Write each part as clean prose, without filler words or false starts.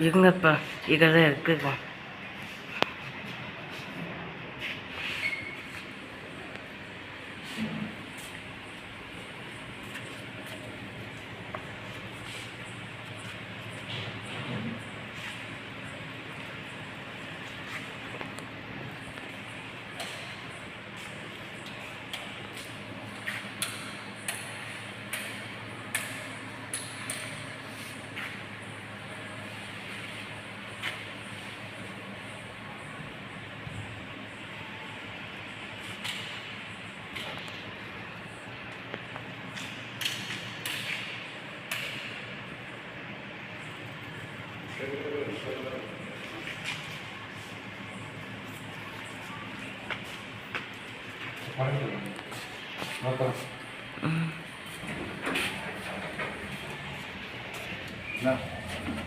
இருங்கப்பா, இதெல்லாம் இருக்குப்பா.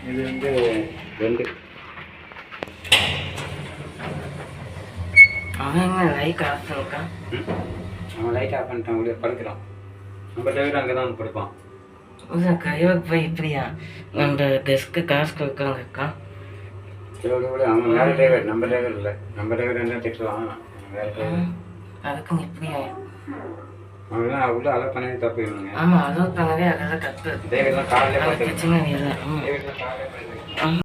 இது வந்து 2 அவன் லைட் ஆஃப் பண்ணிருக்கான். அவன் லைட் ஆஃப் பண்ணிட்டான். உள்ளே படுக்கிறான். நம்ம டிரைவர் அங்கே தான் படுப்பான். கையோக்கு போய் இப்படியா நம்ம டெஸ்க்கு காசு கொடுக்காங்கக்கா. சரி விட அவன் வேறு டிரைவர், நம்ம டிரைவர் இல்லை. நம்ம டிரைவர் என்ன திட்டுவான், வேறு டிரைவர். அதுக்கு இப்படியா அவங்களாம் உள்ள அலோவ் பண்ணவே தப்பு இல்லைங்க. ஆமாம், அலோவ் பண்ணவே அதெல்லாம் தப்பு. டிரைவர்லாம் காலையில் பிரச்சனை இல்லை. டிரைவர்லாம் காலையில்